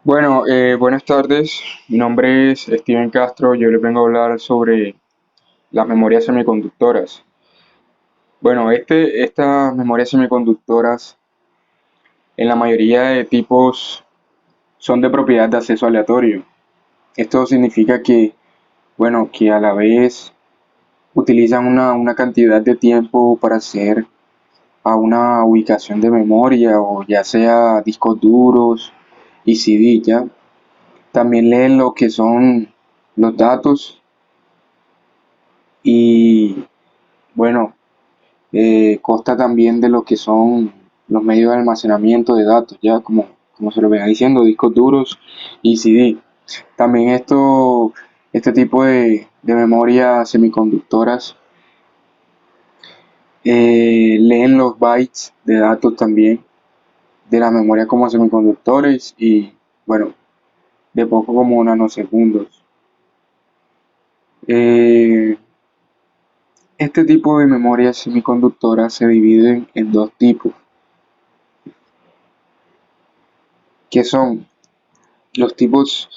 Bueno, buenas tardes. Mi nombre es Steven Castro. Yo les vengo a hablar sobre las memorias semiconductoras. Bueno, estas memorias semiconductoras en la mayoría de tipos son de propiedad de acceso aleatorio. Esto significa que, bueno, que a la vez utilizan una cantidad de tiempo para acceder a una ubicación de memoria o ya sea discos duros y CD, ¿ya? También leen lo que son los datos y bueno, consta también de lo que son los medios de almacenamiento de datos, ya como se lo venía diciendo, discos duros y CD. También este tipo de memorias semiconductoras leen los bytes de datos también de la memoria como semiconductores y bueno, de poco como nanosegundos. Eh, este tipo de memorias semiconductoras se dividen en dos tipos, que son los tipos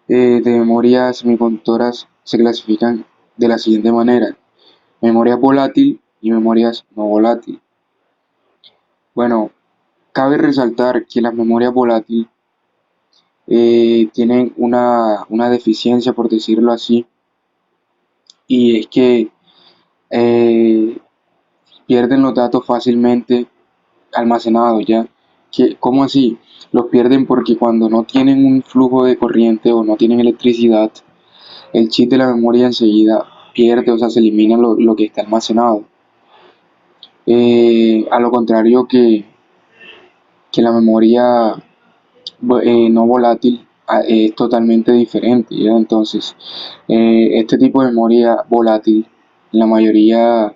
de memorias semiconductoras se clasifican de la siguiente manera: memoria volátil y memorias no volátil. Bueno, cabe resaltar que las memorias volátiles tienen una deficiencia, por decirlo así, y es que eh, pierden los datos fácilmente almacenados, ¿ya? ¿Cómo así? Los pierden porque cuando no tienen un flujo de corriente o no tienen electricidad, el chip de la memoria enseguida pierde, o sea, se elimina lo que está almacenado. A lo contrario que la memoria no volátil es totalmente diferente, ¿ya? Entonces, este tipo de memoria volátil, la mayoría,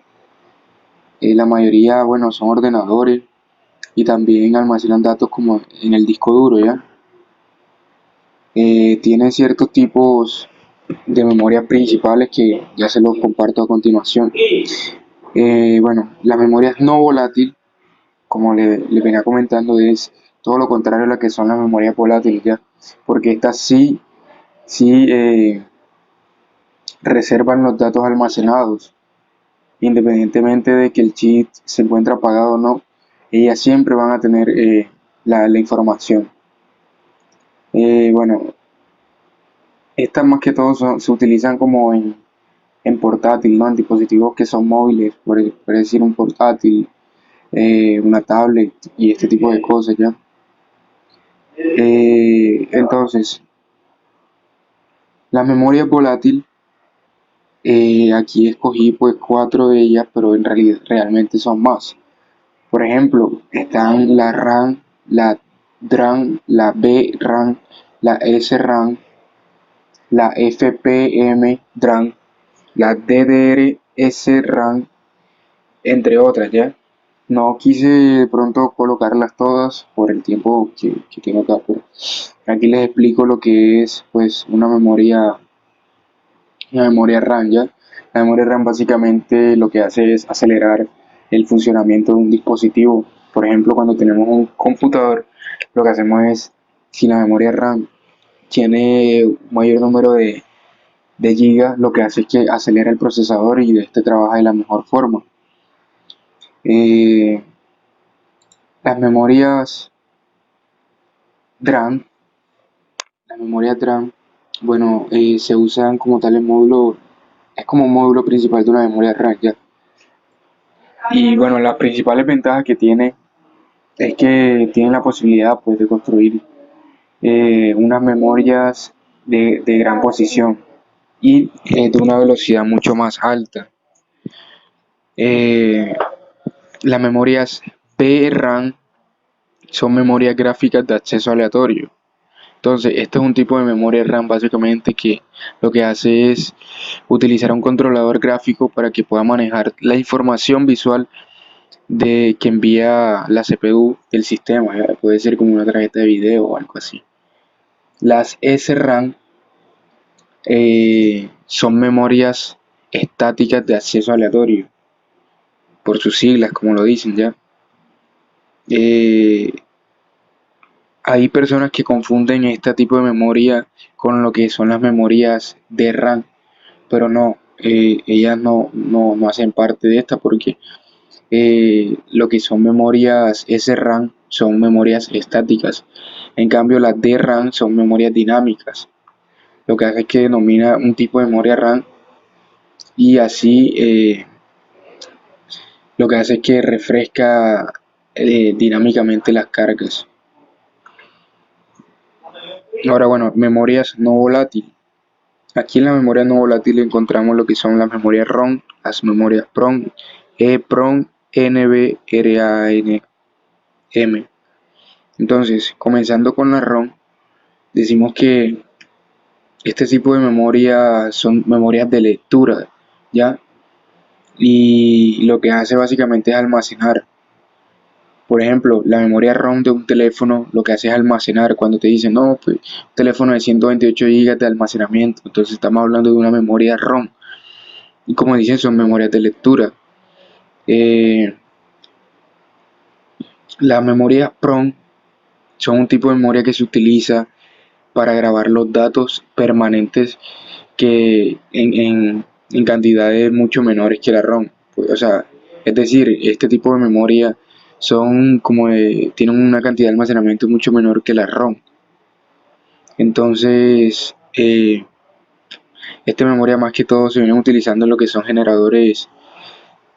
bueno, son ordenadores y también almacenan datos como en el disco duro, ¿ya? Tienen ciertos tipos de memorias principales que ya se los comparto a continuación. Bueno, la memoria no volátil, como le venía comentando, es todo lo contrario a lo que son las memorias volátiles, ¿ya? Porque estas sí reservan los datos almacenados, independientemente de que el chip se encuentre apagado o no, ellas siempre van a tener la información. Bueno, estas más que todo se utilizan como en portátil, ¿no? En dispositivos que son móviles, por decir un portátil, una tablet y este tipo de cosas, ¿ya? Entonces, la memoria volátil, aquí escogí pues cuatro de ellas, pero en realidad realmente son más. Por ejemplo, están la RAM, la DRAM, la VRAM, la SRAM, la FPM DRAM, la DDR-SRAM, entre otras, ¿ya? No quise de pronto colocarlas todas por el tiempo que tengo acá, pero aquí les explico lo que es pues una memoria RAM, ¿ya? La memoria RAM básicamente lo que hace es acelerar el funcionamiento de un dispositivo. Por ejemplo, cuando tenemos un computador, lo que hacemos es, si la memoria RAM tiene un mayor número de gigas, lo que hace es que acelera el procesador y este trabaja de la mejor forma. Eh, las memorias DRAM, las memorias DRAM, bueno, se usan como tal en módulo, es como un módulo principal de una memoria RAM, ¿ya? Y bueno, las principales ventajas que tiene es que tiene la posibilidad pues, de construir unas memorias de gran posición y de una velocidad mucho más alta. Eh, las memorias VRAM son memorias gráficas de acceso aleatorio. Entonces, este es un tipo de memoria RAM básicamente que lo que hace es utilizar un controlador gráfico para que pueda manejar la información visual de que envía la CPU del sistema, ¿ya? Puede ser como una tarjeta de video o algo así. Las SRAM son memorias estáticas de acceso aleatorio, por sus siglas, como lo dicen ya. Eh, hay personas que confunden este tipo de memoria con lo que son las memorias de RAM, pero no, ellas no hacen parte de esta porque lo que son memorias SRAM son memorias estáticas. En cambio, las DRAM son memorias dinámicas. Lo que hace es que denomina un tipo de memoria RAM y así lo que hace es que refresca dinámicamente las cargas. Ahora, bueno, memorias no volátiles. Aquí en la memoria no volátil encontramos lo que son las memorias ROM, las memorias PROM, EPROM, NVRAM. Entonces, comenzando con la ROM, decimos que este tipo de memoria son memorias de lectura, ¿ya? Y lo que hace básicamente es almacenar. Por ejemplo, la memoria ROM de un teléfono lo que hace es almacenar. Cuando te dicen, no, pues un teléfono de 128 GB de almacenamiento, entonces estamos hablando de una memoria ROM. Y como dicen, son memorias de lectura. Las memorias PROM son un tipo de memoria que se utiliza para grabar los datos permanentes que en cantidades mucho menores que la ROM. Pues, o sea, es decir, este tipo de memoria son tienen una cantidad de almacenamiento mucho menor que la ROM. Entonces, esta memoria más que todo se viene utilizando en lo que son generadores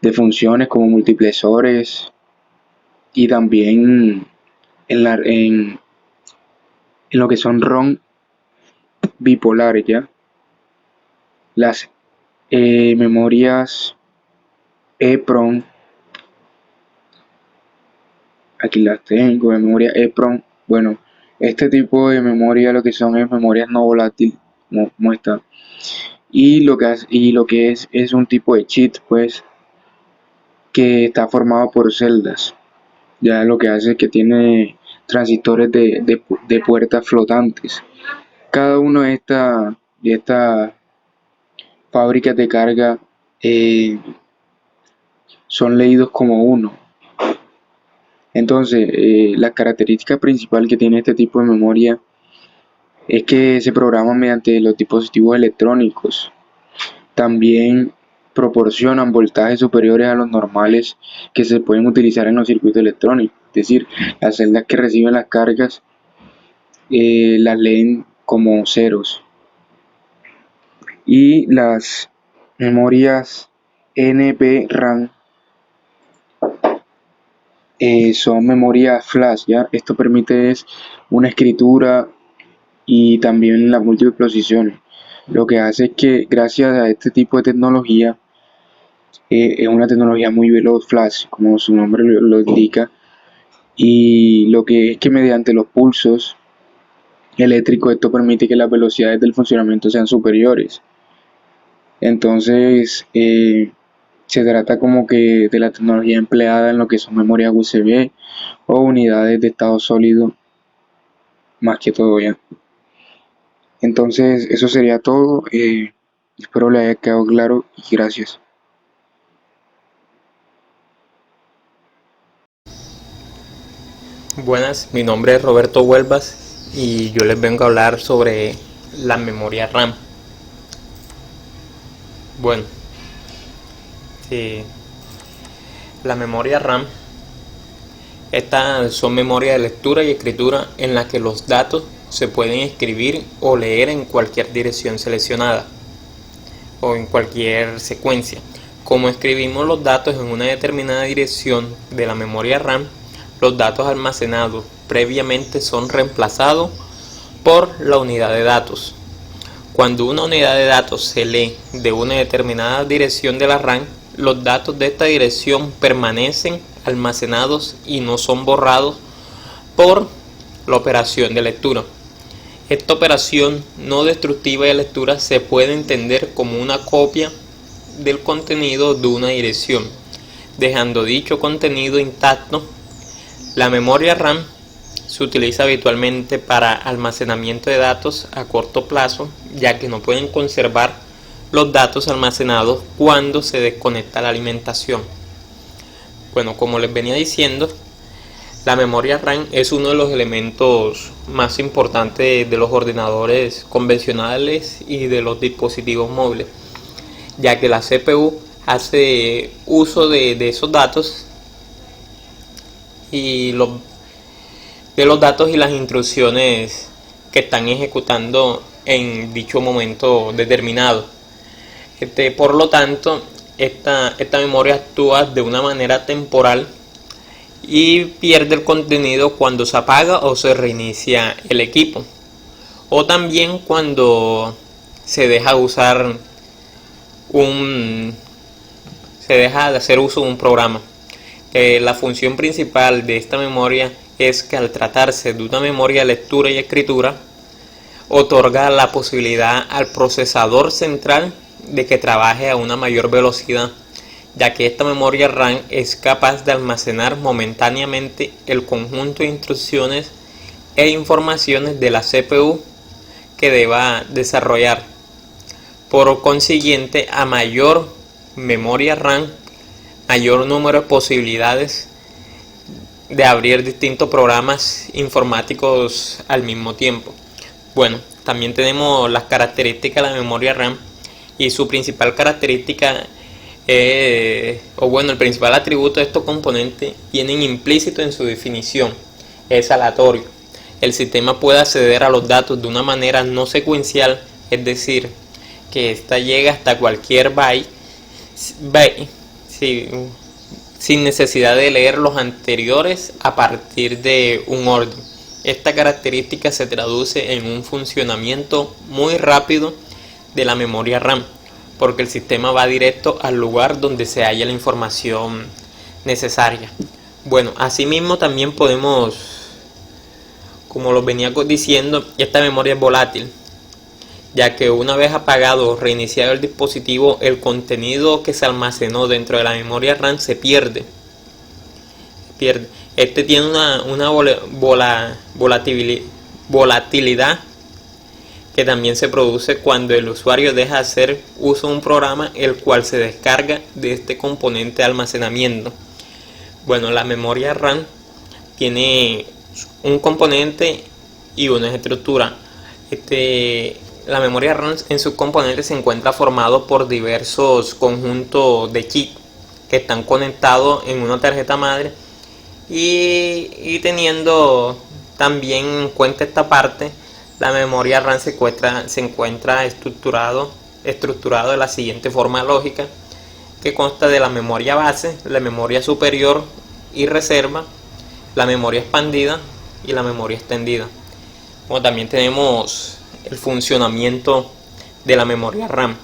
de funciones como multiplexores y también en lo que son ROM bipolares, ¿ya? Las memorias EPROM, aquí las tengo, memoria EPROM. Bueno, este tipo de memoria lo que son es memorias no volátil, como esta. Y lo que es un tipo de cheat, pues, que está formado por celdas. Ya lo que hace es que tiene transistores de puertas flotantes. Cada uno de estas fábricas de carga son leídos como uno. Entonces, la característica principal que tiene este tipo de memoria es que se programan mediante los dispositivos electrónicos. También proporcionan voltajes superiores a los normales que se pueden utilizar en los circuitos electrónicos. Es decir, las celdas que reciben las cargas las leen como ceros. Y las memorias NVRAM son memorias flash, ¿ya? Esto permite una escritura y también las múltiples posiciones. Lo que hace es que gracias a este tipo de tecnología, es una tecnología muy veloz, flash, como su nombre lo indica, y lo que es que mediante los pulsos eléctricos esto permite que las velocidades del funcionamiento sean superiores. Entonces, se trata como que de la tecnología empleada en lo que son memorias USB o unidades de estado sólido, más que todo ya. Entonces, eso sería todo. Espero le haya quedado claro y gracias. Buenas, mi nombre es Roberto Huelvas y yo les vengo a hablar sobre la memoria RAM. Bueno, la memoria RAM, estas son memorias de lectura y escritura en las que los datos se pueden escribir o leer en cualquier dirección seleccionada o en cualquier secuencia. Como escribimos los datos en una determinada dirección de la memoria RAM, los datos almacenados previamente son reemplazados por la unidad de datos. Cuando una unidad de datos se lee de una determinada dirección de la RAM, los datos de esta dirección permanecen almacenados y no son borrados por la operación de lectura. Esta operación no destructiva de lectura se puede entender como una copia del contenido de una dirección, dejando dicho contenido intacto. La memoria RAM se utiliza habitualmente para almacenamiento de datos a corto plazo, ya que no pueden conservar los datos almacenados cuando se desconecta la alimentación. Bueno, como les venía diciendo, La memoria RAM es uno de los elementos más importantes de los ordenadores convencionales y de los dispositivos móviles, ya que la CPU hace uso de esos datos y de los datos y las instrucciones que están ejecutando en dicho momento determinado. Por lo tanto, esta memoria actúa de una manera temporal y pierde el contenido cuando se apaga o se reinicia el equipo, o también cuando se deja de hacer uso de un programa. La función principal de esta memoria es que, al tratarse de una memoria de lectura y escritura, otorga la posibilidad al procesador central de que trabaje a una mayor velocidad, ya que esta memoria RAM es capaz de almacenar momentáneamente el conjunto de instrucciones e informaciones de la CPU que deba desarrollar. Por consiguiente, a mayor memoria RAM, mayor número de posibilidades de abrir distintos programas informáticos al mismo tiempo. Bueno, también tenemos las características de la memoria RAM, y su principal característica el principal atributo de estos componentes vienen implícito en su definición: es aleatorio. El sistema puede acceder a los datos de una manera no secuencial, es decir, que ésta llega hasta cualquier byte sin necesidad de leer los anteriores a partir de un orden. Esta característica se traduce en un funcionamiento muy rápido de la memoria RAM, porque el sistema va directo al lugar donde se halla la información necesaria. Bueno, asimismo también podemos, como lo venía diciendo, esta memoria es volátil, ya que una vez apagado o reiniciado el dispositivo, el contenido que se almacenó dentro de la memoria RAM se pierde. Este tiene una volatilidad que también se produce cuando el usuario deja de hacer uso de un programa, el cual se descarga de este componente de almacenamiento. Bueno, la memoria RAM tiene un componente y una estructura. La memoria RAM en sus componentes se encuentra formado por diversos conjuntos de chips que están conectados en una tarjeta madre, y teniendo también en cuenta esta parte, la memoria RAM se encuentra estructurado de la siguiente forma lógica, que consta de la memoria base, la memoria superior y reserva, la memoria expandida y la memoria extendida. Como también tenemos el funcionamiento de la memoria RAM,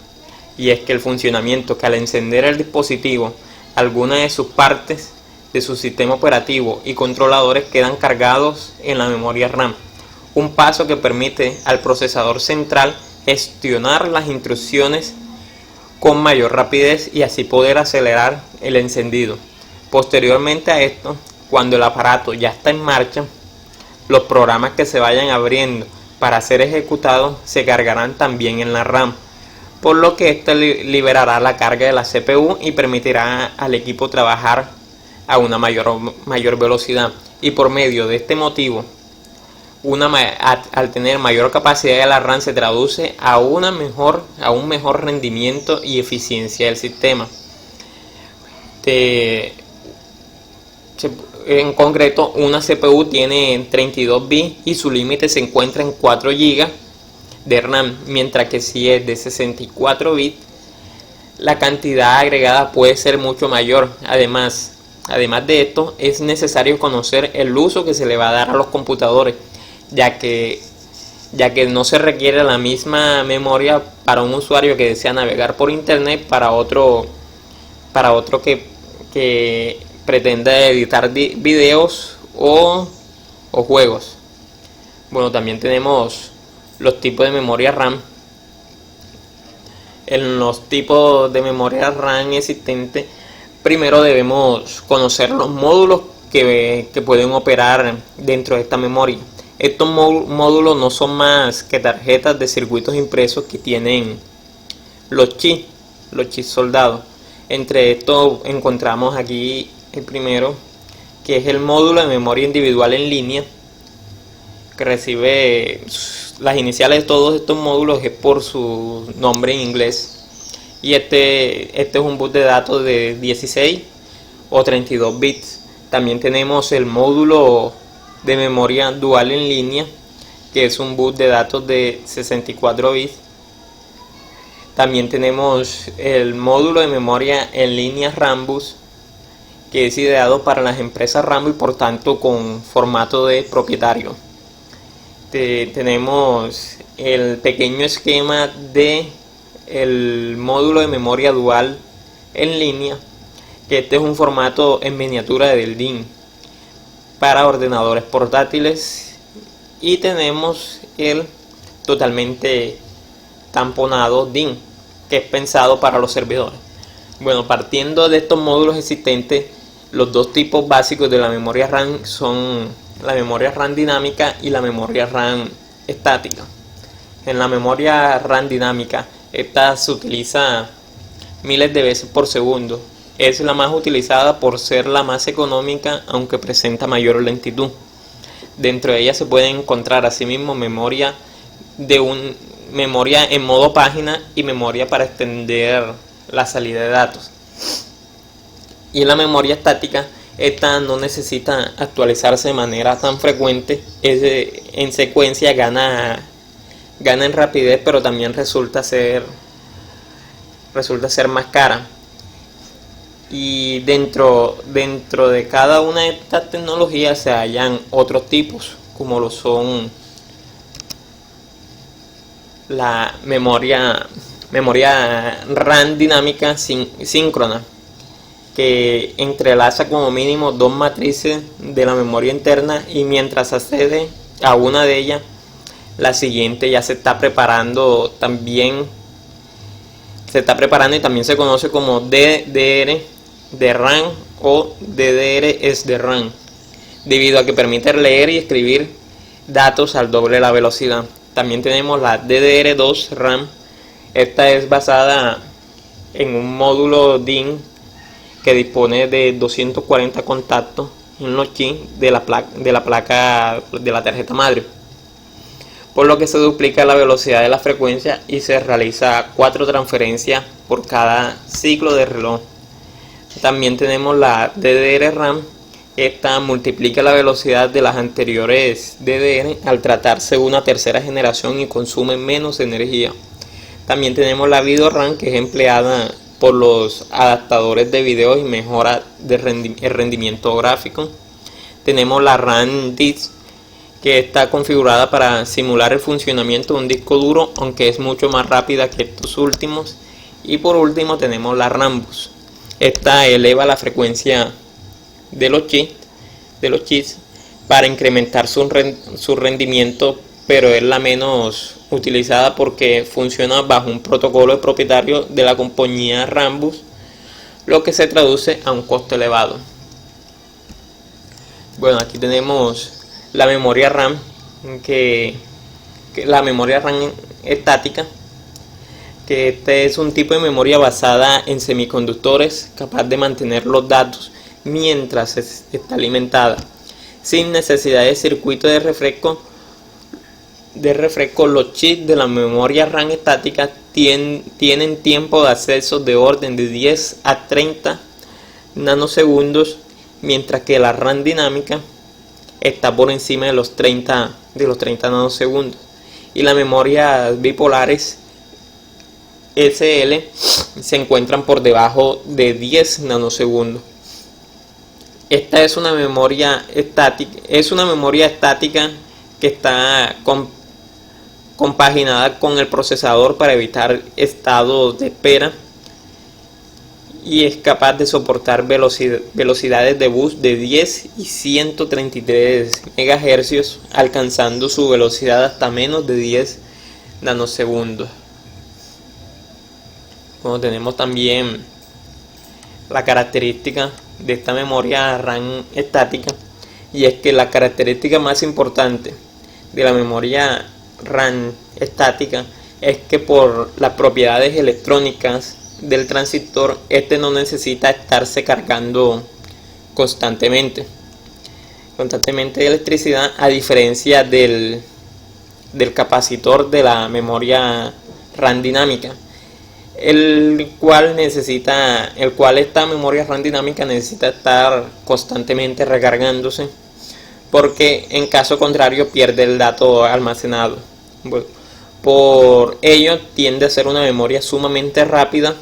y es que el funcionamiento que, al encender el dispositivo, alguna de sus partes de su sistema operativo y controladores quedan cargados en la memoria RAM, un paso que permite al procesador central gestionar las instrucciones con mayor rapidez y así poder acelerar el encendido. Posteriormente a esto, cuando el aparato ya está en marcha, los programas que se vayan abriendo para ser ejecutados se cargarán también en la RAM, por lo que esto liberará la carga de la CPU y permitirá al equipo trabajar a una mayor velocidad. Y por medio de este motivo, al tener mayor capacidad de la RAM, se traduce a un mejor rendimiento y eficiencia del sistema. En concreto, una CPU tiene 32 bits y su límite se encuentra en 4 GB de RAM, mientras que si es de 64 bits, la cantidad agregada puede ser mucho mayor. Además de esto, es necesario conocer el uso que se le va a dar a los computadores, ya que no se requiere la misma memoria para un usuario que desea navegar por internet para otro que pretenda editar videos o juegos. Bueno, también tenemos los tipos de memoria RAM. En los tipos de memoria RAM existentes, primero debemos conocer los módulos que pueden operar dentro de esta memoria. Estos módulos no son más que tarjetas de circuitos impresos que tienen los chips soldados. Entre estos encontramos aquí el primero, que es el módulo de memoria individual en línea, que recibe las iniciales de todos estos módulos es por su nombre en inglés. Y este es un bus de datos de 16 o 32 bits. También tenemos el módulo de memoria dual en línea, que es un bus de datos de 64 bits. También tenemos el módulo de memoria en línea Rambus, que es ideado para las empresas Rambus y por tanto con formato de propietario. Tenemos el pequeño esquema de el módulo de memoria dual en línea, que este es un formato en miniatura del DIN para ordenadores portátiles, y tenemos el totalmente tamponado DIN, que es pensado para los servidores. Bueno, partiendo de estos módulos existentes, los dos tipos básicos de la memoria RAM son la memoria RAM dinámica y la memoria RAM estática. En la memoria RAM dinámica, esta se utiliza miles de veces por segundo. Es la más utilizada por ser la más económica, aunque presenta mayor lentitud. Dentro de ella se puede encontrar asimismo memoria en modo página y memoria para extender la salida de datos. Y la memoria estática, esta no necesita actualizarse de manera tan frecuente, en secuencia gana en rapidez, pero también resulta ser más cara. Y dentro de cada una de estas tecnologías se hallan otros tipos, como lo son la memoria RAM dinámica síncrona, que entrelaza como mínimo dos matrices de la memoria interna, y mientras accede a una de ellas, la siguiente ya se está preparando y también se conoce como DDR de RAM o DDR-SDRAM, debido a que permite leer y escribir datos al doble de la velocidad. También tenemos la DDR2 RAM. Esta es basada en un módulo DIN que dispone de 240 contactos en los chips de la placa de la tarjeta madre, por lo que se duplica la velocidad de la frecuencia y se realiza 4 transferencias por cada ciclo de reloj. También tenemos la DDR RAM. Esta multiplica la velocidad de las anteriores DDR al tratarse de una tercera generación y consume menos energía. También tenemos la Video RAM, que es empleada por los adaptadores de video y mejora el rendimiento gráfico. Tenemos la RAM Disk, que está configurada para simular el funcionamiento de un disco duro, aunque es mucho más rápida que estos últimos. Y por último tenemos la Rambus. Esta eleva la frecuencia de los chips para incrementar su rendimiento, pero es la menos utilizada porque funciona bajo un protocolo propietario de la compañía Rambus, lo que se traduce a un costo elevado. Bueno, aquí tenemos la memoria RAM, la memoria RAM estática, que este es un tipo de memoria basada en semiconductores, capaz de mantener los datos mientras está alimentada, sin necesidad de circuito de refresco. Los chips de la memoria RAM estática tienen tiempo de acceso de orden de 10 a 30 nanosegundos, mientras que la RAM dinámica está por encima de los 30 nanosegundos, y las memorias bipolares SL se encuentran por debajo de 10 nanosegundos. Esta es una memoria estática que está compaginada con el procesador para evitar estados de espera, y es capaz de soportar velocidades de bus de 10 y 133 MHz, alcanzando su velocidad hasta menos de 10 nanosegundos. Bueno, tenemos también la característica de esta memoria RAM estática, y es que la característica más importante de la memoria RAM estática es que por las propiedades electrónicas del transistor, este no necesita estarse cargando constantemente. constantemente de electricidad, a diferencia del capacitor de la memoria RAM dinámica, el cual esta memoria RAM dinámica necesita estar constantemente recargándose, porque en caso contrario pierde el dato almacenado. Bueno, por ello tiende a ser una memoria sumamente rápida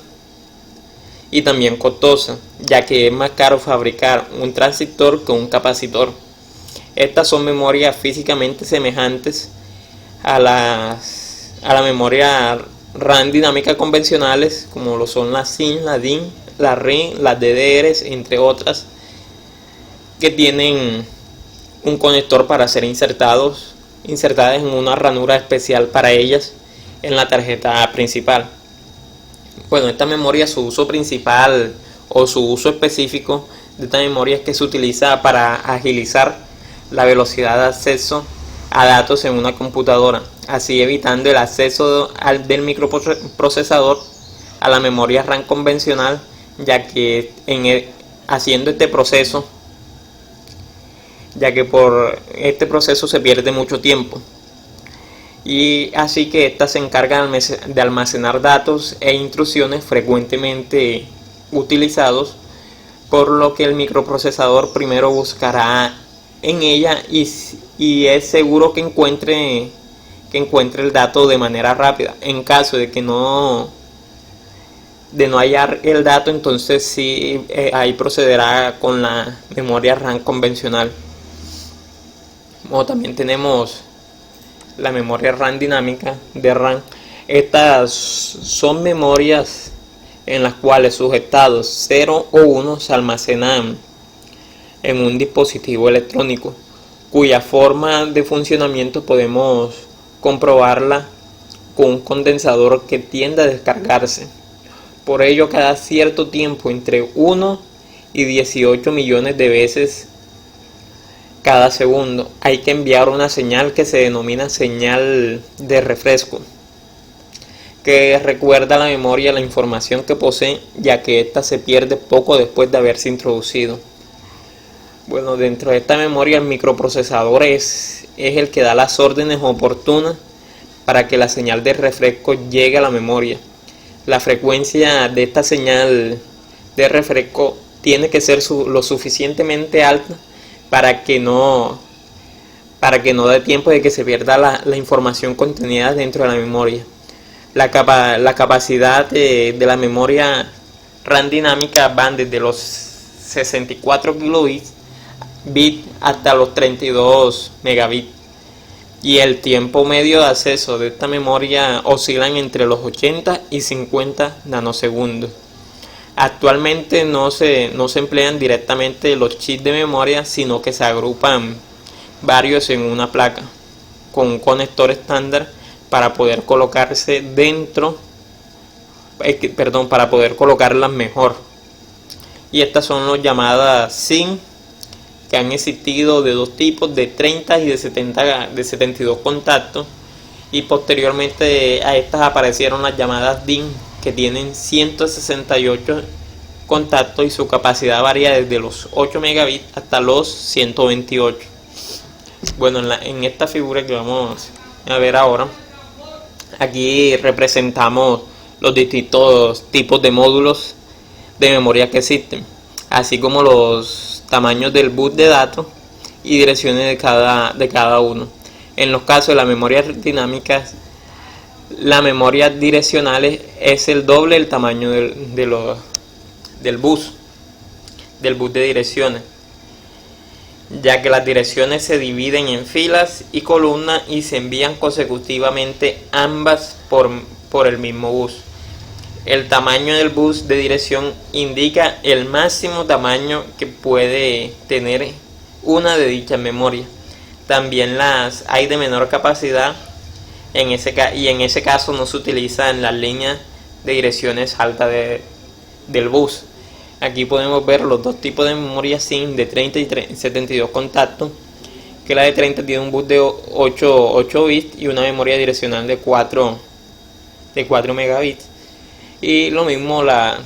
y también costosa, ya que es más caro fabricar un transistor que un capacitor. Estas son memorias físicamente semejantes a la memoria RAM dinámica convencionales, como lo son la SIM, la DIMM, la RIM, las DDRs, entre otras, que tienen un conector para ser insertadas en una ranura especial para ellas en la tarjeta principal. Bueno, esta memoria, su uso principal o su uso específico de esta memoria es que se utiliza para agilizar la velocidad de acceso a datos en una computadora, así evitando el acceso del microprocesador a la memoria RAM convencional, ya que haciendo este proceso, ya que por este proceso se pierde mucho tiempo, y así que esta se encarga de almacenar datos e instrucciones frecuentemente utilizados, por lo que el microprocesador primero buscará en ella y es seguro que encuentre el dato de manera rápida. En caso de no hallar el dato, entonces sí, ahí procederá con la memoria RAM convencional. O también tenemos la memoria RAM dinámica de RAM. Estas son memorias en las cuales sus estados 0 o 1 se almacenan en un dispositivo electrónico, cuya forma de funcionamiento podemos comprobarla con un condensador que tiende a descargarse. Por ello, cada cierto tiempo, entre 1 y 18 millones de veces cada segundo, hay que enviar una señal que se denomina señal de refresco, que recuerda a la memoria la información que posee, ya que ésta se pierde poco después de haberse introducido. Bueno, dentro de esta memoria el microprocesador es el que da las órdenes oportunas para que la señal de refresco llegue a la memoria. La frecuencia de esta señal de refresco tiene que ser lo suficientemente alta para que no dé tiempo de que se pierda la información contenida dentro de la memoria. La capacidad de la memoria RAM dinámica van desde los 64 kilobits hasta los 32 megabits, y el tiempo medio de acceso de esta memoria oscilan entre los 80 y 50 nanosegundos. Actualmente no se emplean directamente los chips de memoria, sino que se agrupan varios en una placa con un conector estándar para poder colocarse para poder colocarlas mejor. Y estas son las llamadas SIM, que han existido de dos tipos, de 30 y de 72 contactos, y posteriormente a estas aparecieron las llamadas DIMM, que tienen 168 contactos y su capacidad varía desde los 8 megabits hasta los 128. Bueno, en esta figura que vamos a ver ahora, aquí representamos los distintos tipos de módulos de memoria que existen, así como los tamaños del bus de datos y direcciones de cada uno. En los casos de la memoria dinámica, la memoria direccional es el doble del tamaño del bus de direcciones, ya que las direcciones se dividen en filas y columnas y se envían consecutivamente ambas por el mismo bus. El tamaño del bus de dirección indica el máximo tamaño que puede tener una de dichas memorias. También las hay de menor capacidad, y en ese caso no se utilizan las líneas de direcciones altas del bus. Aquí podemos ver los dos tipos de memoria SIM de 30 y 72 contactos, que la de 30 tiene un bus de 8 bits y una memoria direccional de 4 megabits. Y lo mismo la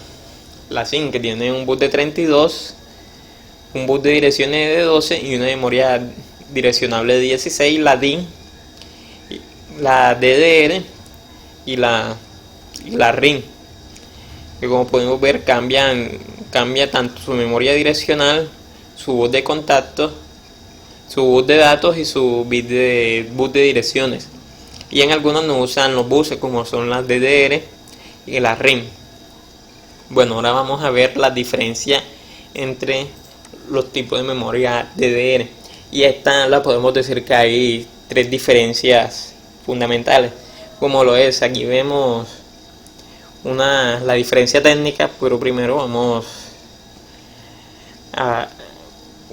SIM, que tiene un bus de 32 un bus de direcciones de 12 y una memoria direccionable de 16, la DIN, la DDR y la RIM, que como podemos ver cambia tanto su memoria direccional, su bus de contacto, su bus de datos y su bus de direcciones. Y en algunos no usan los buses, como son las DDR y la RIM. Bueno, ahora vamos a ver la diferencia entre los tipos de memoria DDR. Y esta la podemos decir que hay tres diferencias fundamentales, como lo es. Aquí vemos la diferencia técnica, pero primero vamos a...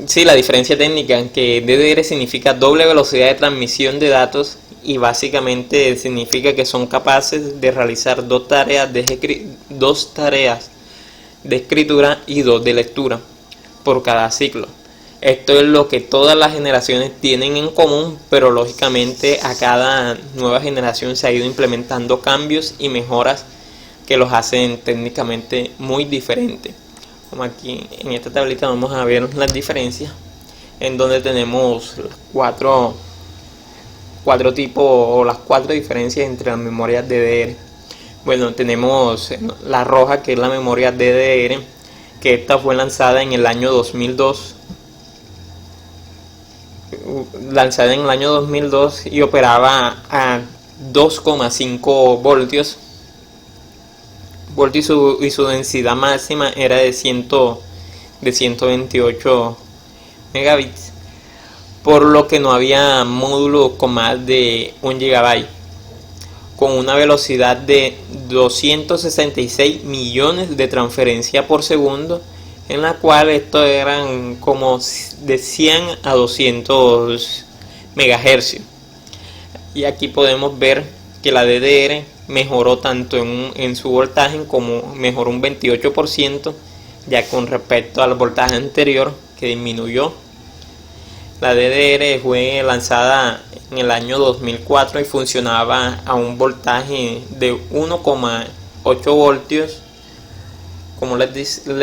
Sí, la diferencia técnica, que DDR significa doble velocidad de transmisión de datos, y básicamente significa que son capaces de realizar dos tareas de escritura y dos de lectura por cada ciclo. Esto es lo que todas las generaciones tienen en común, pero lógicamente a cada nueva generación se ha ido implementando cambios y mejoras que los hacen técnicamente muy diferentes. Como aquí en esta tablita vamos a ver las diferencias, en donde tenemos cuatro tipos, o las cuatro diferencias entre las memorias DDR. Bueno, tenemos la roja, que es la memoria DDR, que esta fue lanzada en el año 2002. Y operaba a 2,5 voltios. Y su densidad máxima era de 128 megabits, por lo que no había módulos con más de 1 GB, con una velocidad de 266 millones de transferencias por segundo, en la cual esto eran como de 100 a 200 MHz. Y aquí podemos ver que la DDR mejoró tanto en su voltaje, como mejoró un 28%, ya con respecto al voltaje anterior, que disminuyó. La DDR fue lanzada en el año 2004 y funcionaba a un voltaje de 1,8 voltios, como les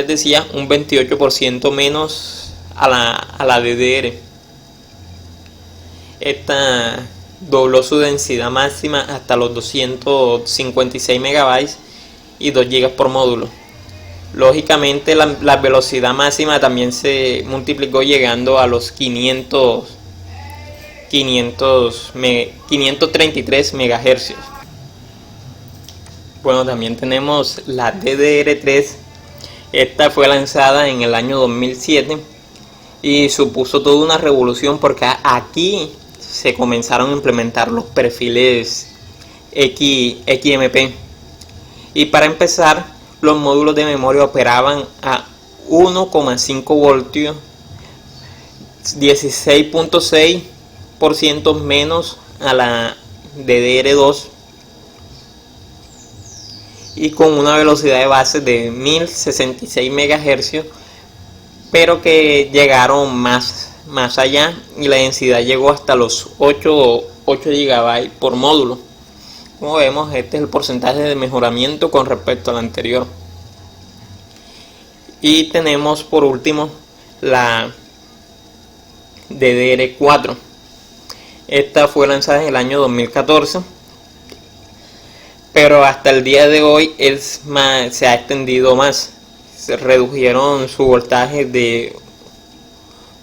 decía, un 28% menos a la DDR. Esta dobló su densidad máxima hasta los 256 megabytes y 2 GB por módulo. Lógicamente la velocidad máxima también se multiplicó, llegando a los 533 MHz. Bueno, también tenemos la DDR3. Esta fue lanzada en el año 2007 y supuso toda una revolución, porque aquí se comenzaron a implementar los perfiles XMP. Y para empezar, los módulos de memoria operaban a 1,5 voltios, 16.6% menos a la DDR2, y con una velocidad de base de 1066 MHz, pero que llegaron más allá, y la densidad llegó hasta los 8 GB por módulo. Como vemos, este es el porcentaje de mejoramiento con respecto al anterior. Y tenemos por último la DDR4. Esta fue lanzada en el año 2014, pero hasta el día de hoy se ha extendido más. Se redujeron su voltaje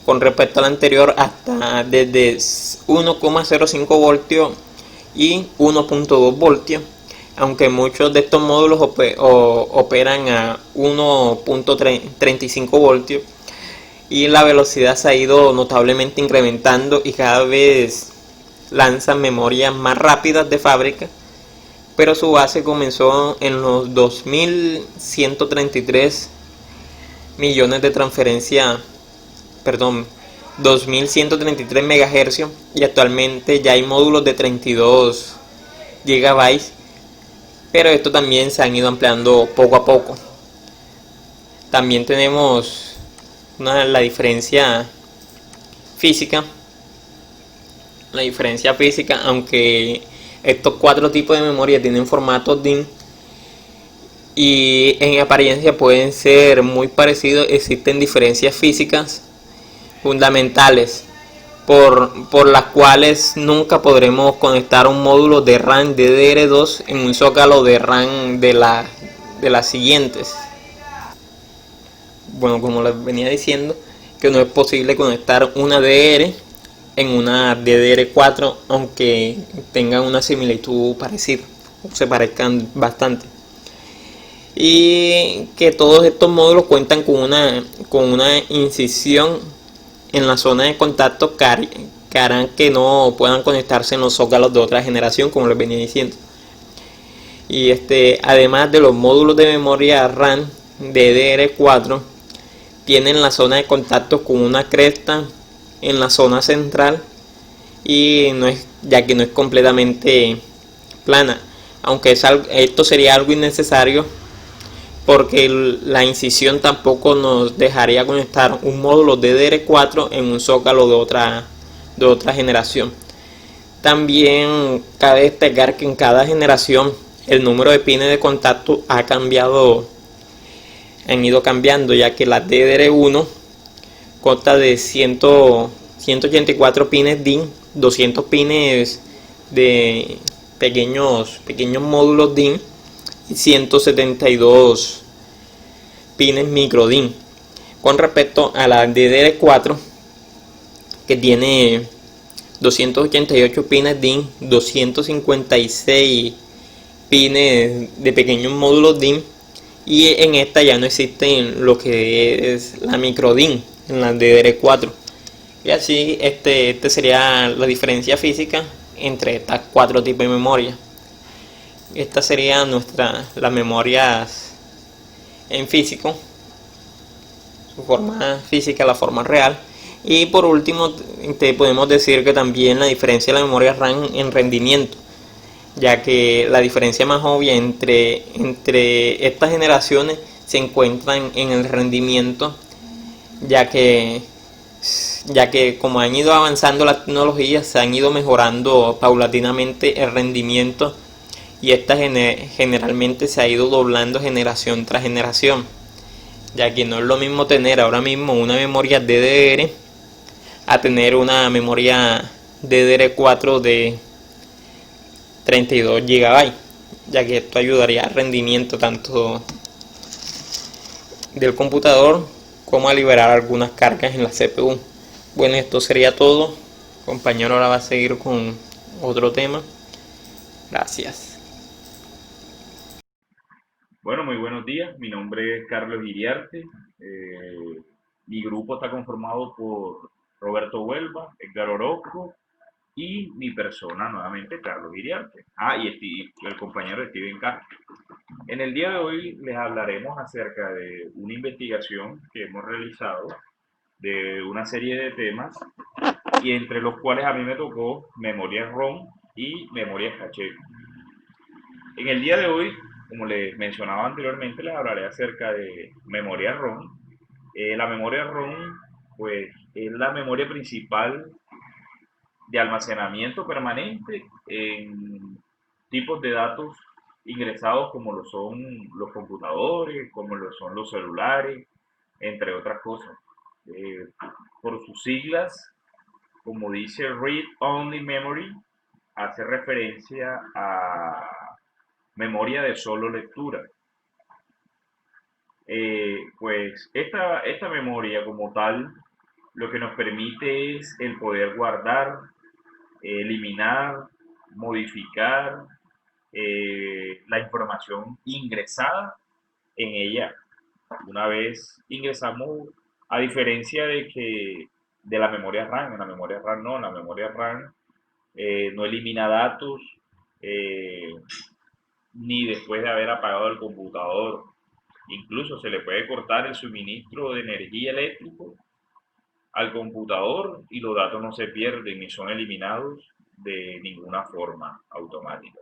con respecto al anterior hasta desde 1,05 voltios y 1.2 voltios, aunque muchos de estos módulos operan a 1.35 voltios, y la velocidad se ha ido notablemente incrementando y cada vez lanzan memorias más rápidas de fábrica, pero su base comenzó en los 2133 millones de transferencias, 2133 MHz, y actualmente ya hay módulos de 32 GB, pero esto también se han ido ampliando poco a poco. También tenemos la diferencia física. Aunque estos cuatro tipos de memoria tienen formato DIN, y en apariencia pueden ser muy parecidos. Existen diferencias físicas fundamentales por las cuales nunca podremos conectar un módulo de RAM DDR2 en un zócalo de RAM de las siguientes. Bueno, como les venía diciendo, que no es posible conectar una DDR en una DDR4, aunque tengan una similitud parecida, o se parezcan bastante. Y que todos estos módulos cuentan con una incisión en la zona de contacto que harán que no puedan conectarse en los zócalos de otra generación, como les venía diciendo. Y además de los módulos de memoria RAM DDR4, tienen la zona de contacto con una cresta en la zona central, y ya que no es completamente plana, aunque esto sería algo innecesario porque la incisión tampoco nos dejaría conectar un módulo DDR4 en un zócalo de otra generación. También cabe destacar que en cada generación el número de pines de contacto han ido cambiando, ya que la DDR1 consta de 184 pines DIN, 200 pines de pequeños módulos DIN y 172 pines micro DIN. Con respecto a la DDR4, que tiene 288 pines DIN, 256 pines de pequeños módulos DIN, y en esta ya no existen lo que es la micro DIN en la DDR4. Y así sería la diferencia física entre estas cuatro tipos de memoria. Estas serían las memorias en físico, su forma física, la forma real. Y por último, podemos decir que también la diferencia de la memoria RAM en rendimiento, ya que la diferencia más obvia entre estas generaciones se encuentra en el rendimiento, ya que como han ido avanzando las tecnologías, se han ido mejorando paulatinamente el rendimiento, y esta generalmente se ha ido doblando generación tras generación, ya que no es lo mismo tener ahora mismo una memoria DDR a tener una memoria DDR4 de 32 GB, ya que esto ayudaría al rendimiento tanto del computador como a liberar algunas cargas en la CPU. Bueno, esto sería todo. Compañero ahora va a seguir con otro tema. Gracias. Bueno, muy buenos días. Mi nombre es Carlos Iriarte. Mi grupo está conformado por Roberto Huelva, Edgar Orozco y mi persona, nuevamente, Carlos Iriarte. Y el compañero Steven Castro. En el día de hoy les hablaremos acerca de una investigación que hemos realizado de una serie de temas, y entre los cuales a mí me tocó memoria ROM y memoria caché. En el día de hoy, como les mencionaba anteriormente, les hablaré acerca de memoria ROM. La memoria ROM, pues, es la memoria principal de almacenamiento permanente en tipos de datos ingresados como lo son los computadores, como lo son los celulares, entre otras cosas. Eh, por sus siglas, como dice Read Only Memory, hace referencia a memoria de solo lectura. Pues esta memoria como tal lo que nos permite es el poder guardar, eliminar, modificar la información ingresada en ella. Una vez ingresamos, a diferencia de la memoria RAM, en la memoria RAM no, en la memoria RAM no elimina datos, eh, ni después de haber apagado el computador. Incluso se le puede cortar el suministro de energía eléctrico al computador y los datos no se pierden ni son eliminados de ninguna forma automática.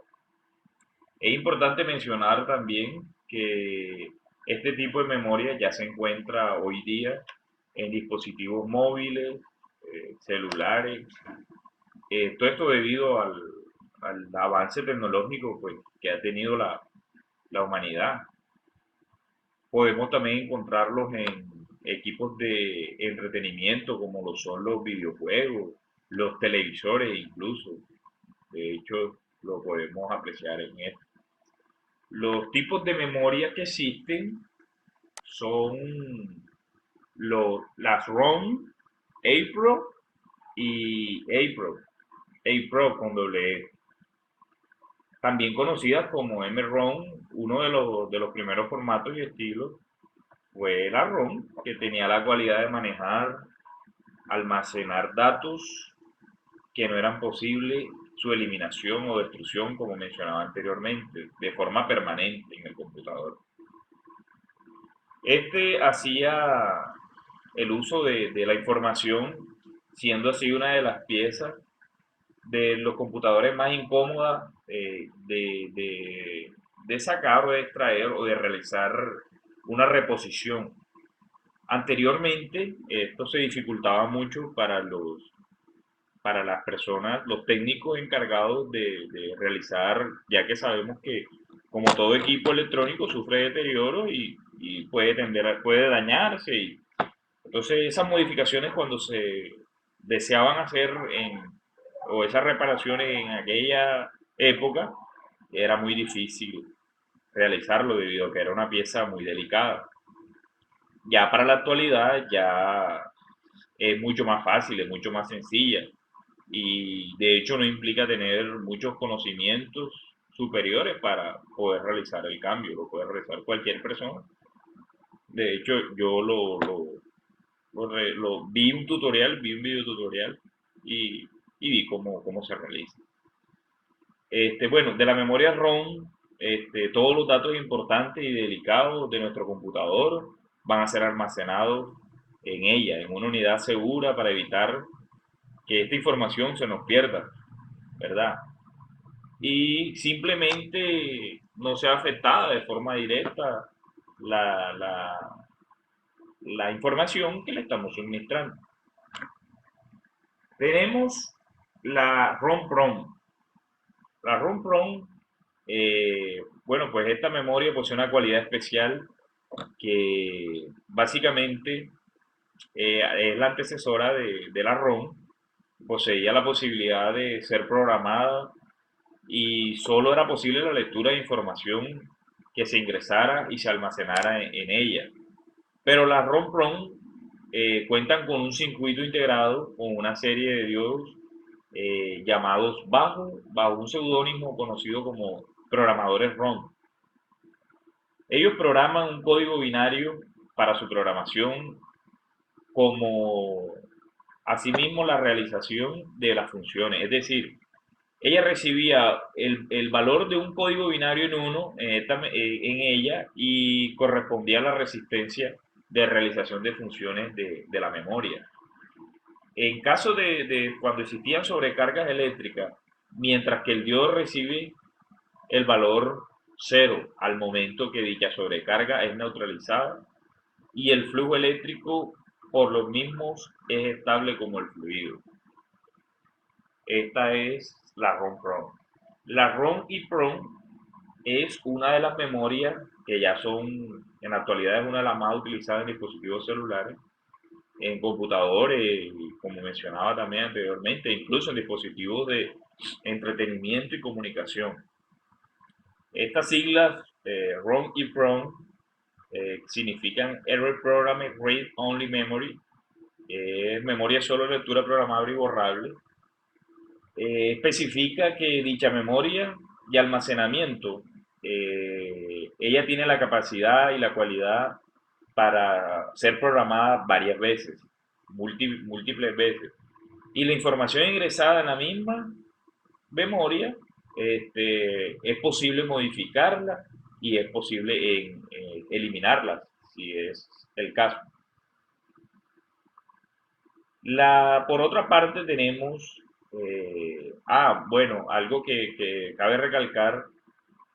Es importante mencionar también que este tipo de memoria ya se encuentra hoy día en dispositivos móviles, celulares, todo esto debido al avance tecnológico, pues, que ha tenido la humanidad. Podemos también encontrarlos en equipos de entretenimiento como lo son los videojuegos, los televisores incluso. De hecho, lo podemos apreciar en esto. Los tipos de memoria que existen son las ROM, APRO y APRO con doble E. También conocidas como MROM, uno de los primeros formatos y estilos fue la ROM, que tenía la cualidad de manejar, almacenar datos que no eran posible su eliminación o destrucción, como mencionaba anteriormente, de forma permanente en el computador. Este hacía el uso de la información, siendo así una de las piezas de los computadores más incómodas de sacar o de extraer o de realizar una reposición. Anteriormente, esto se dificultaba mucho para las personas, los técnicos encargados de realizar, ya que sabemos que como todo equipo electrónico sufre deterioro y puede puede dañarse. Entonces esas modificaciones cuando se deseaban hacer o esas reparaciones en aquella época, era muy difícil realizarlo debido a que era una pieza muy delicada. Ya para la actualidad ya es mucho más fácil, es mucho más sencilla y de hecho no implica tener muchos conocimientos superiores para poder realizar el cambio, lo puede realizar cualquier persona. De hecho, yo vi un tutorial, vi un video tutorial y vi cómo se realiza. Bueno, de la memoria ROM, todos los datos importantes y delicados de nuestro computador van a ser almacenados en ella, en una unidad segura para evitar que esta información se nos pierda, ¿verdad? Y simplemente no sea afectada de forma directa la, la, la información que le estamos suministrando. Tenemos la ROM-PROM. La ROM-PROM, bueno, pues esta memoria posee una cualidad especial que básicamente es la antecesora de la ROM. Poseía la posibilidad de ser programada y solo era posible la lectura de información que se ingresara y se almacenara en ella. Pero las ROM-PROM cuentan con un circuito integrado con una serie de diodos llamados bajo un seudónimo conocido como programadores ROM. Ellos programan un código binario para su programación como asimismo la realización de las funciones. Es decir, ella recibía el valor de un código binario en uno en ella y correspondía a la resistencia de realización de funciones de la memoria. En caso de cuando existían sobrecargas eléctricas, mientras que el diodo recibe el valor cero al momento que dicha sobrecarga es neutralizada y el flujo eléctrico por los mismos es estable como el fluido. Esta es la ROM-PROM. La ROM-EEPROM es una de las memorias que ya son, en la actualidad es una de las más utilizadas en dispositivos celulares, en computadores, como mencionaba también anteriormente, incluso en dispositivos de entretenimiento y comunicación. Estas siglas ROM y PROM significan Error Programmed Read Only Memory, memoria solo lectura programable y borrable. Especifica que dicha memoria y almacenamiento, ella tiene la capacidad y la cualidad para ser programada varias veces, múltiples veces. Y la información ingresada en la misma memoria, es posible modificarla y es posible eliminarla, si es el caso. Por otra parte tenemos, bueno, algo que cabe recalcar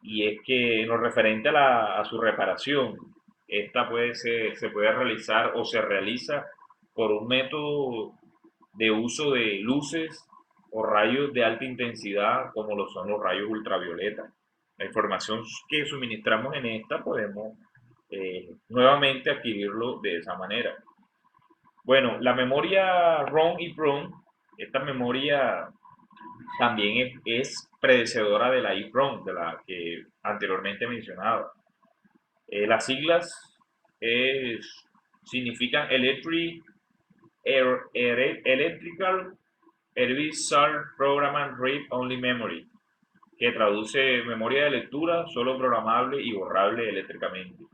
y es que en lo referente a su reparación, esta se puede realizar o se realiza por un método de uso de luces o rayos de alta intensidad como lo son los rayos ultravioleta. La información que suministramos en esta podemos nuevamente adquirirlo de esa manera. Bueno, la memoria ROM y PROM, esta memoria también es predecesora de la EEPROM, de la que anteriormente mencionaba. Las siglas significan Electrical Erasure Program and Read Only Memory, que traduce memoria de lectura solo programable y borrable eléctricamente.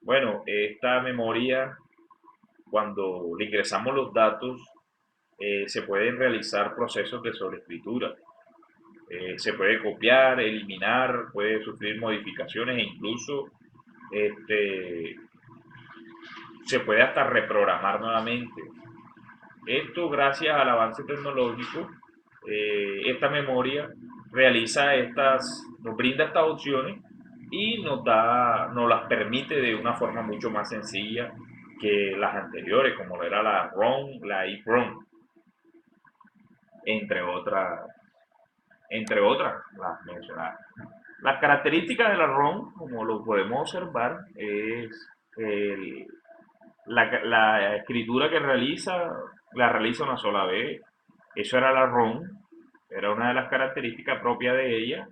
Bueno, esta memoria, cuando le ingresamos los datos, se pueden realizar procesos de sobreescritura. Se puede copiar, eliminar, puede sufrir modificaciones e incluso este, se puede hasta reprogramar nuevamente. Esto gracias al avance tecnológico, esta memoria nos brinda estas opciones y nos las permite de una forma mucho más sencilla que las anteriores, como lo era la ROM, la EEPROM, entre otras, las mencionadas. Las características de la ROM, como lo podemos observar, es el, la escritura que la realiza una sola vez. Eso era la ROM, era una de las características propias de ella,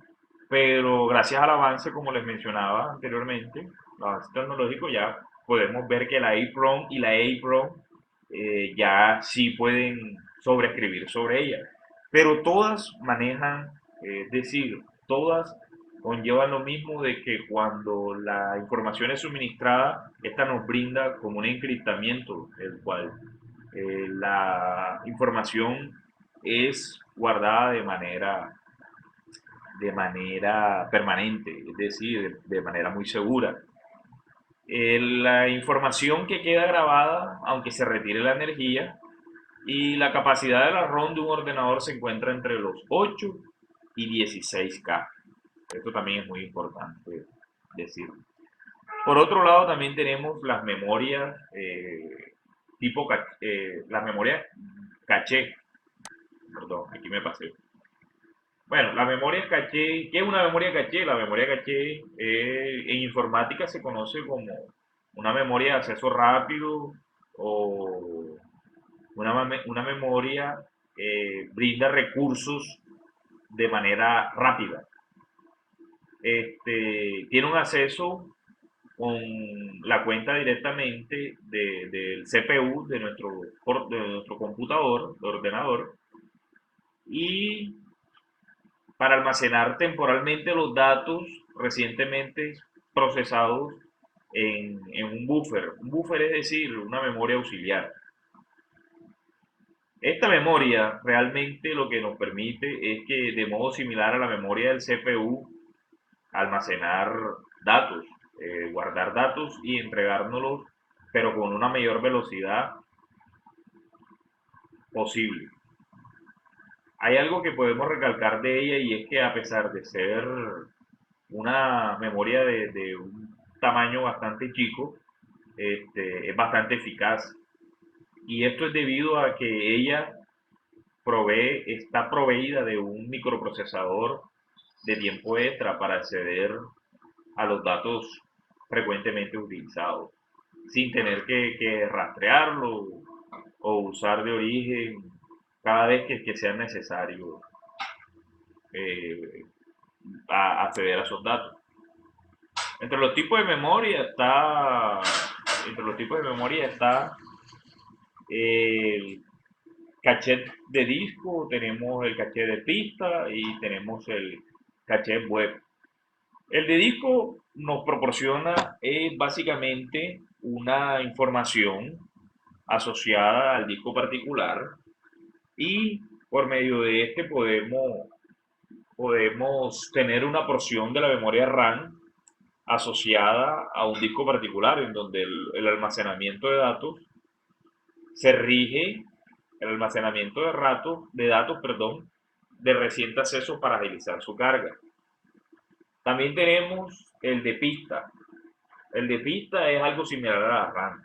pero gracias al avance, como les mencionaba anteriormente, el avance tecnológico, ya podemos ver que la EEPROM y la EEPROM ya sí pueden sobreescribir sobre ella, pero todas manejan, es decir, todas conllevan lo mismo de que cuando la información es suministrada, esta nos brinda como un encriptamiento, el cual la información es guardada de manera permanente, es decir, de manera muy segura. La información que queda grabada, aunque se retire la energía, y la capacidad de la ROM de un ordenador se encuentra entre los 8 y 16K. Esto también es muy importante decir. Por otro lado, también tenemos las memorias las memorias caché. Perdón, aquí me pasé. Bueno, la memoria caché, ¿qué es una memoria caché? La memoria caché en informática se conoce como una memoria de acceso rápido o una memoria brinda recursos de manera rápida. Tiene un acceso con la cuenta directamente del CPU de nuestro computador, de ordenador, y para almacenar temporalmente los datos recientemente procesados en un buffer. Un buffer es decir, una memoria auxiliar. Esta memoria realmente lo que nos permite es que de modo similar a la memoria del CPU, almacenar datos, guardar datos y entregárnoslos, pero con una mayor velocidad posible. Hay algo que podemos recalcar de ella y es que a pesar de ser una memoria de un tamaño bastante chico, es bastante eficaz. Y esto es debido a que ella está proveída de un microprocesador de tiempo extra para acceder a los datos frecuentemente utilizados, sin tener que rastrearlo o usar de origen cada vez que sea necesario eh, acceder a esos datos. Entre los tipos de memoria está, entre los tipos de memoria está el caché de disco, tenemos el caché de pista y tenemos el caché web. El de disco nos proporciona básicamente una información asociada al disco particular y por medio de este podemos tener una porción de la memoria RAM asociada a un disco particular en donde el almacenamiento de datos se rige, el almacenamiento de datos, perdón, de reciente acceso para agilizar su carga. También tenemos el de pista. El de pista es algo similar a la RAM.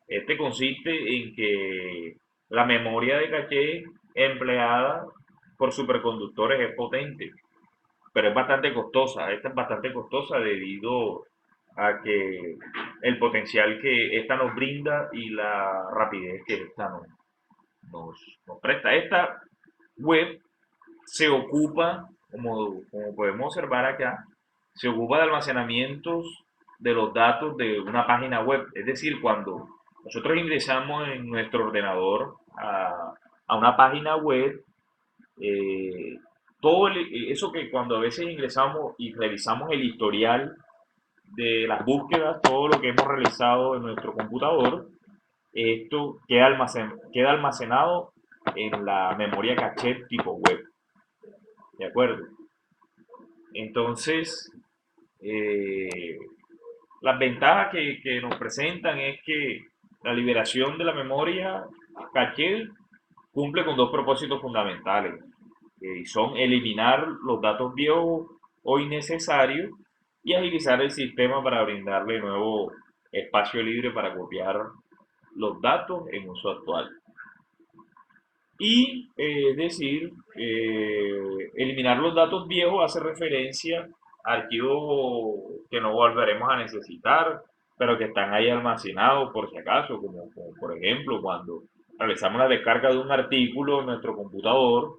Este consiste en que la memoria de caché empleada por superconductores es potente, pero es bastante costosa. Esta es bastante costosa debido a que el potencial que esta nos brinda y la rapidez que esta nos presta. Esta web se ocupa, como podemos observar acá, se ocupa de almacenamientos de los datos de una página web. Es decir, cuando nosotros ingresamos en nuestro ordenador a una página web, eh, eso que cuando a veces ingresamos y revisamos el historial de las búsquedas, todo lo que hemos realizado en nuestro computador, esto queda almacenado en la memoria caché tipo web. ¿De acuerdo? Entonces, eh, las ventajas que nos presentan es que la liberación de la memoria caché cumple con dos propósitos fundamentales, y son eliminar los datos viejos o innecesarios y agilizar el sistema para brindarle nuevo espacio libre para copiar los datos en uso actual. Y eliminar los datos viejos hace referencia a archivos que no volveremos a necesitar, pero que están ahí almacenados por si acaso, como por ejemplo cuando realizamos la descarga de un artículo en nuestro computador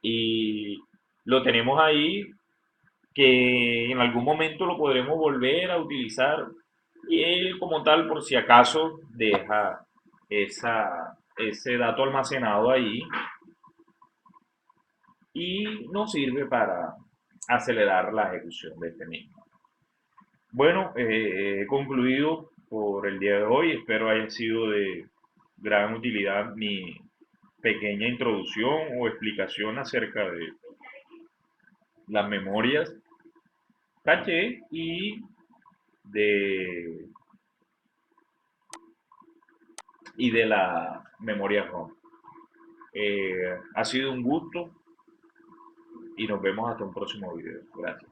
y lo tenemos ahí, que en algún momento lo podremos volver a utilizar y él como tal por si acaso deja ese dato almacenado ahí y nos sirve para acelerar la ejecución de este mismo. Bueno, he concluido por el día de hoy, espero haya sido de gran utilidad mi pequeña introducción o explicación acerca de las memorias caché de, y de la memoria ROM. Ha sido un gusto y nos vemos hasta un próximo video. Gracias.